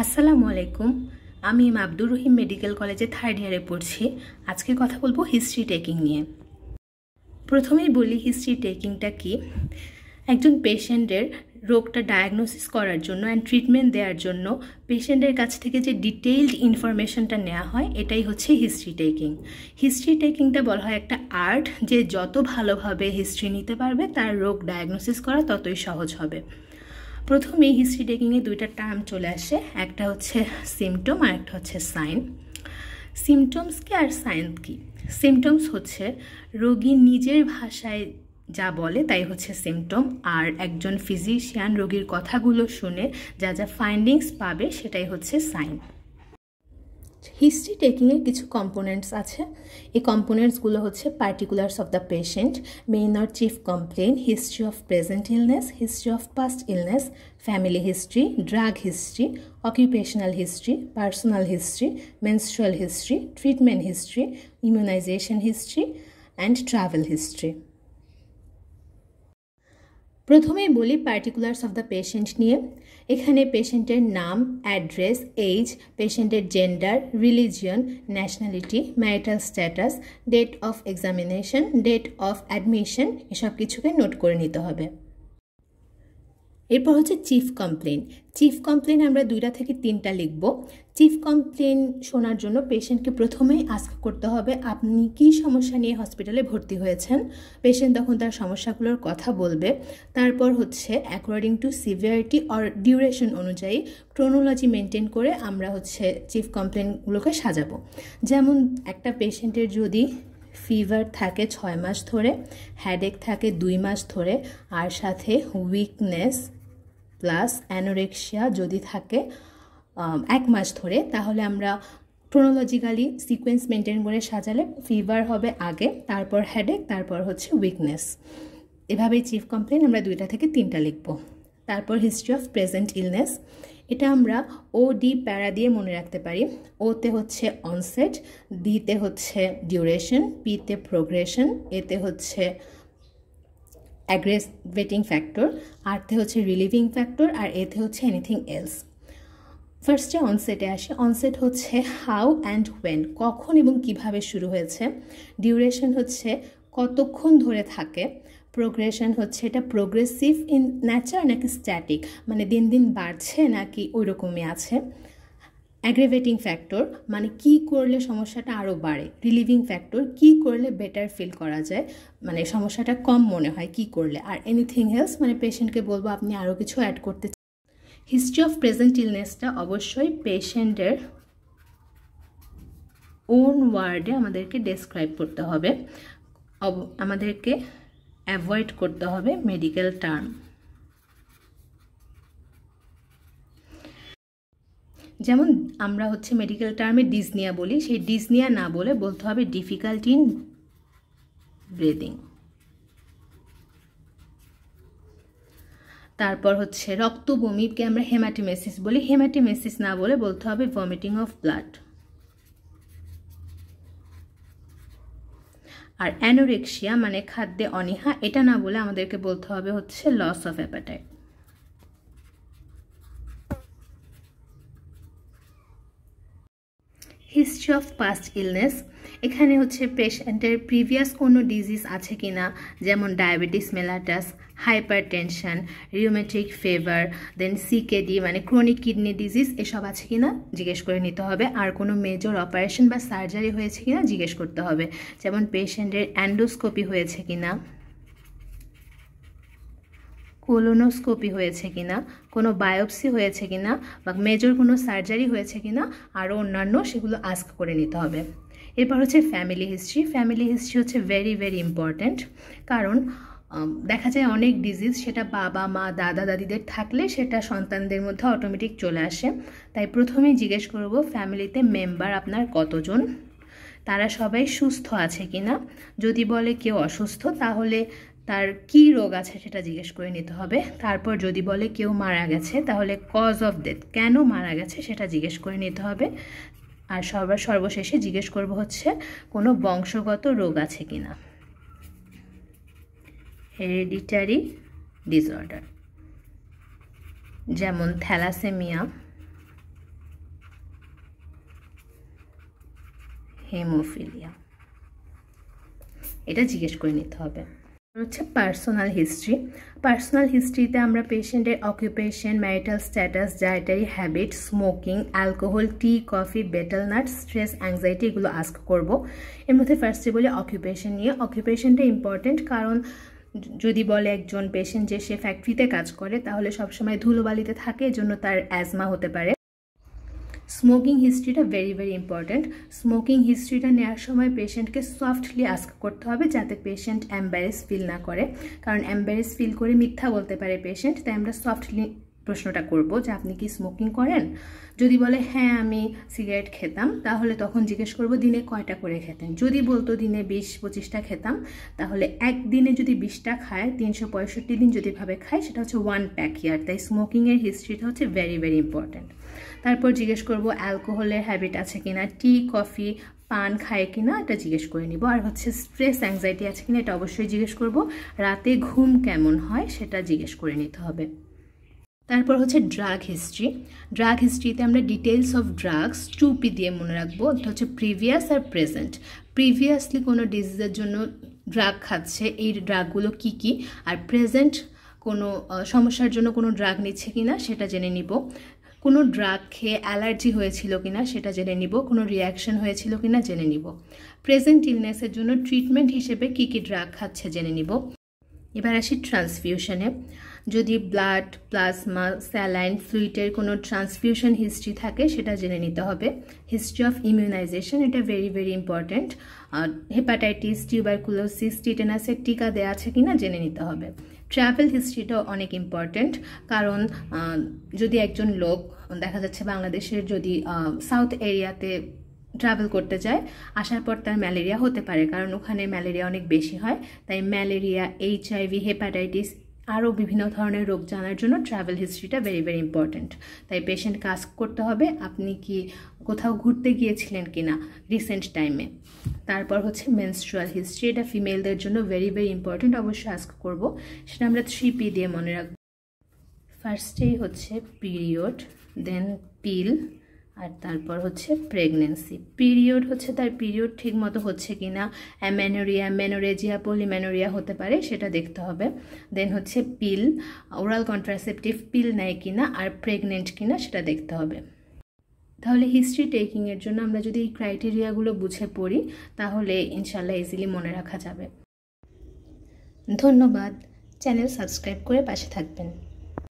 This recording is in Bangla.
আসসালামু আলাইকুম। আমি আব্দুর রহিম মেডিকেল কলেজে থার্ড ইয়ারে পড়ছি। আজকে কথা বলবো হিস্ট্রি টেকিং নিয়ে। প্রথমেই বলি হিস্ট্রি টেকিংটা কি। একজন পেশেন্টের রোগটা ডায়াগনোসিস করার জন্য অ্যান্ড ট্রিটমেন্ট দেওয়ার জন্য পেশেন্টের কাছ থেকে যে ডিটেইলড ইনফরমেশনটা নেওয়া হয় এটাই হচ্ছে হিস্ট্রি টেকিং। হিস্ট্রি টেকিংটা বলা হয় একটা আর্ট, যে যত ভালোভাবে হিস্ট্রি নিতে পারবে তার রোগ ডায়াগনোসিস করা ততই সহজ হবে। প্রথমেই হিস্ট্রি টেকিংয়ে দুইটা টার্ম চলে আসে, একটা হচ্ছে সিমটম আর একটা হচ্ছে সাইন। সিমটমস কি আর সাইন কি? সিমটমস হচ্ছে রোগী নিজের ভাষায় যা বলে তাই হচ্ছে সিমটম, আর একজন ফিজিশিয়ান রোগীর কথাগুলো শুনে যা যা ফাইন্ডিংস পাবে সেটাই হচ্ছে সাইন। হিস্ট্রি টেকিংয়ের কিছু কম্পোনেন্টস আছে। এই কম্পোনেন্টসগুলো হচ্ছে particulars of the patient, main or chief complain, history of present illness, history of past illness, family history, drug history, occupational history, personal history, menstrual history, treatment history, immunisation history and travel history. প্রথমেই বলি পার্টিকুলার্স অফ দ্য পেশেন্ট নিয়ে। এখানে পেশেন্টের নাম, অ্যাড্রেস, এজ, পেশেন্টের gender, religion, nationality, marital status, date of examination, date of admission এসব কিছুকে নোট করে নিতে হবে। এরপর হচ্ছে চিফ কমপ্লেন। চিফ কমপ্লেন আমরা 2টা থেকে 3টা লিখব। চিফ কমপ্লেন শোনার জন্য পেশেন্টকে প্রথমেই আস্ক করতে হবে আপনি কী সমস্যা নিয়ে হসপিটালে ভর্তি হয়েছেন। পেশেন্ট তখন তার সমস্যাগুলোর কথা বলবে। তারপর হচ্ছে according to severity or duration অনুযায়ী ক্রোনোলজি মেনটেন করে আমরা হচ্ছে চিফ কমপ্লেনগুলোকে সাজাবো। যেমন একটা পেশেন্টের যদি ফিভার থাকে 6 মাস ধরে, হেডেক থাকে 2 মাস ধরে, আর সাথে উইকনেস প্লাস অ্যানোরেক্সিয়া যদি থাকে 1 মাস ধরে, তাহলে আমরা ক্রোনোলজিক্যালি সিকোয়েন্স মেনটেন করে সাজালে ফিভার হবে আগে, তারপর হেডেক, তারপর হচ্ছে উইকনেস। এভাবেই চিফ কমপ্লেন আমরা 2টা থেকে 3টা লিখব। তারপর হিস্ট্রি অফ প্রেজেন্ট ইলনেস, এটা আমরা ও ডি প্যারা দিয়ে মনে রাখতে পারি। ওতে হচ্ছে অনসেট, ডিতে হচ্ছে ডিউরেশন, পিতে প্রোগ্রেশন, এতে হচ্ছে অ্যাগ্রেভেটিং ফ্যাক্টর, আরতে হচ্ছে রিলিভিং ফ্যাক্টর, আর এতে হচ্ছে এনিথিং এলস। ফার্স্টে অনসেটে আসে। অনসেট হচ্ছে হাউ অ্যান্ড ওয়েন, কখন এবং কিভাবে শুরু হয়েছে। ডিউরেশন হচ্ছে কতক্ষণ ধরে থাকে। প্রোগ্রেশন হচ্ছে এটা প্রোগ্রেসিভ ইন নেচার নাকি স্ট্যাটিক, মানে দিন দিন বাড়ছে নাকি ওই রকমই আছে। অ্যাগ্রেভেটিং ফ্যাক্টর মানে কি করলে সমস্যাটা আরও বাড়ে। রিলিভিং ফ্যাক্টর কি করলে বেটার ফিল করা যায়, মানে সমস্যাটা কম মনে হয় কি করলে। আর এনিথিং এলস মানে পেশেন্টকে বলবো আপনি আরও কিছু অ্যাড করতে। হিস্ট্রি অফ প্রেজেন্ট ইলনেসটা অবশ্যই পেশেন্টের ওন ওয়ার্ডে আমাদেরকে ডেসক্রাইব করতে হবে। আমাদেরকে অ্যাভয়েড করতে হবে মেডিকেল টার্ম। যেমন আমরা হচ্ছে মেডিকেল টার্মে ডিসনিয়া বলি, সেই ডিসনিয়া না বলে বলতে হবে ডিফিকাল্টি ইন ব্রিদিং। তারপর হচ্ছে রক্ত বমিকে আমরা হেমাটিমেসিস বলি, হেমাটিমেসিস না বলে বলতে হবে ভমিটিং অফ ব্লাড। আর অ্যানোরেক্সিয়া মানে খাদ্যে অনীহা, এটা না বলে আমাদেরকে বলতে হবে হচ্ছে loss of appetite. History of past illness, এখানে হচ্ছে পেশেন্টের প্রিভিয়াস কোনো ডিজিজ আছে কি না, যেমন diabetes mellitus, hypertension, rheumatic fever, then CKD মানে ক্রনিক কিডনি ডিজিজ এসব আছে কি না জিজ্ঞেস করে নিতে হবে। আর কোনো মেজর অপারেশন বা সার্জারি হয়েছে কি না জিজ্ঞেস করতে হবে, যেমন পেশেন্টের অ্যান্ডোস্কোপি হয়েছে কি না, কোলোনোস্কোপি হয়েছে কিনা, কোনো বায়োপসি হয়েছে কিনা, বা মেজর কোনো সার্জারি হয়েছে কিনা, আরও অন্যান্য সেগুলো আস্ক করে নিতে হবে। এরপর হচ্ছে ফ্যামিলি হিস্ট্রি। ফ্যামিলি হিস্ট্রি হচ্ছে ভেরি ভেরি ইম্পর্ট্যান্ট, কারণ দেখা যায় অনেক ডিজিজ সেটা বাবা মা দাদা দাদিদের থাকলে সেটা সন্তানদের মধ্যে অটোমেটিক চলে আসে। তাই প্রথমেই জিজ্ঞেস করব ফ্যামিলিতে মেম্বার আপনার কতজন, তারা সবাই সুস্থ আছে কিনা। যদি বলে কেউ অসুস্থ তাহলে তার কি রোগ আছে সেটা জিজ্ঞেস করে নিতে হবে। তারপর যদি বলে কেউ মারা গেছে তাহলে কজ অফ ডেথ, কেন মারা গেছে সেটা জিজ্ঞেস করে নিতে হবে। আর সর্বশেষে জিজ্ঞেস করব হচ্ছে কোনো বংশগত রোগ আছে কিনা, হেরিডিটারি ডিসঅর্ডার যেমন থ্যালাসেমিয়া, হেমোফিলিয়া, এটা জিজ্ঞেস করে নিতে হবে। হচ্ছে পার্সোনাল হিস্ট্রি। পার্সোনাল হিস্ট্রিতে আমরা পেশেন্টের occupation, marital status, dietary habit, smoking, alcohol, tea, coffee, betel nut, stress, anxiety এগুলো আস্ক করব। এর মধ্যে ফার্স্টে বলি অকুপেশন নিয়ে। অকুপেশনটা ইম্পর্টেন্ট, কারণ যদি বলে একজন পেশেন্ট যে সে ফ্যাক্টরিতে কাজ করে তাহলে সবসময় ধুলোবালিতে থাকে, এজন্য তার অ্যাজমা হতে পারে। স্মোকিং হিস্ট্রিটা ভেরি ভেরি ইম্পর্ট্যান্ট। স্মোকিং হিস্ট্রিটা নেওয়ার সময় পেশেন্টকে সফটলি আস্ক করতে হবে, যাতে পেশেন্ট এম্বারেস ফিল না করে, কারণ এম্বারেস ফিল করে মিথ্যা বলতে পারে পেশেন্ট। তাই আমরা সফটলি প্রশ্নটা করব যে আপনি কি স্মোকিং করেন। যদি বলে হ্যাঁ আমি সিগারেট খেতাম, তাহলে তখন জিজ্ঞেস করব দিনে কয়টা করে খেতেন। যদি বলতো দিনে 20-25টা খেতাম, তাহলে একদিনে যদি 20টা খায়, 365 দিন যদি ভাবে খায়, সেটা হচ্ছে 1 প্যাক ইয়ার। তাই স্মোকিংয়ের হিস্ট্রিটা হচ্ছে ভেরি ভেরি ইম্পর্ট্যান্ট। তারপর জিজ্ঞেস করব অ্যালকোহলের হ্যাবিট আছে কিনা, টি, কফি, পান খায় কিনা, এটা জিজ্ঞেস করে নিব। আর হচ্ছে স্ট্রেস, অ্যাংজাইটি আছে কিনা, এটা অবশ্যই জিজ্ঞেস করব। রাতে ঘুম কেমন হয় সেটা জিজ্ঞেস করে নিতে হবে। তারপর হচ্ছে ড্রাগ হিস্ট্রি। ড্রাগ হিস্ট্রিতে আমরা ডিটেলস অফ ড্রাগস 2P দিয়ে মনে রাখবো। এটা হচ্ছে প্রিভিয়াস আর প্রেজেন্ট। প্রিভিয়াসলি কোনো ডিজিজের জন্য ড্রাগ খাচ্ছে, এই ড্রাগগুলো কি কি, আর প্রেজেন্ট কোনো সমস্যার জন্য কোনো ড্রাগ নিচ্ছে কিনা সেটা জেনে নিব। কোনো ড্রাগ খেয়ে অ্যালার্জি হয়েছিল কিনা সেটা জেনে নিব। কোনো রিয়াকশন হয়েছিল কিনা জেনে নিব। প্রেজেন্ট ইলনেসের জন্য ট্রিটমেন্ট হিসেবে কি কি ড্রাগ খাচ্ছে জেনে নিব। এবার আসি ট্রান্সফিউশনে। যদি ব্লাড, প্লাজমা, স্যালাইন, ফ্লুইডের কোনো ট্রান্সফিউশন হিস্ট্রি থাকে সেটা জেনে নিতে হবে। হিস্ট্রি অফ ইমিউনাইজেশন, এটা very very important. Hepatitis, tuberculosis, টিটেনাসের টিকা দেওয়া আছে কিনা জেনে নিতে হবে। ট্রাভেল হিস্ট্রিটাও অনেক ইম্পর্ট্যান্ট, কারণ যদি একজন লোক দেখা যাচ্ছে বাংলাদেশের যদি সাউথ এরিয়াতে ট্রাভেল করতে যায়, আসার পর তার ম্যালেরিয়া হতে পারে, কারণ ওখানে ম্যালেরিয়া অনেক বেশি হয়। তাই ম্যালেরিয়া, HIV, হেপাটাইটিস আরও বিভিন্ন ধরনের রোগ জানার জন্য ট্রাভেল হিস্ট্রিটা ভেরি ভেরি ইম্পর্ট্যান্ট। তাই পেশেন্টকে আস্ক করতে হবে আপনি কি কোথাও ঘুরতে গিয়েছিলেন কিনা রিসেন্ট টাইমে। তারপর হচ্ছে মেনস্ট্রুয়াল হিস্ট্রি, এটা ফিমেলদের জন্য ভেরি ভেরি ইম্পর্ট্যান্ট, অবশ্যই আস্ক করব। সেটা আমরা 3P দিয়ে মনে রাখবো। ফার্স্টেই হচ্ছে পিরিয়ড, দেন পিল, আর তারপর হচ্ছে প্রেগনেন্সি। পিরিয়ড হচ্ছে তার পিরিয়ড ঠিক মতো হচ্ছে কিনা, অ্যামেনোরিয়া, মেনোরেজিয়া, পলিমেনোরিয়া হতে পারে, সেটা দেখতে হবে। দেন হচ্ছে পিল, ওরাল কন্ট্রাসেপটিভ পিল নেয় কিনা, আর প্রেগনেন্ট কিনা সেটা দেখতে হবে। তাহলে হিস্ট্রি টেকিংয়ের জন্য আমরা যদি এই ক্রাইটেরিয়াগুলো বুঝে পড়ি, তাহলে ইনশাল্লাহ ইজিলি মনে রাখা যাবে। ধন্যবাদ। চ্যানেল সাবস্ক্রাইব করে পাশে থাকবেন।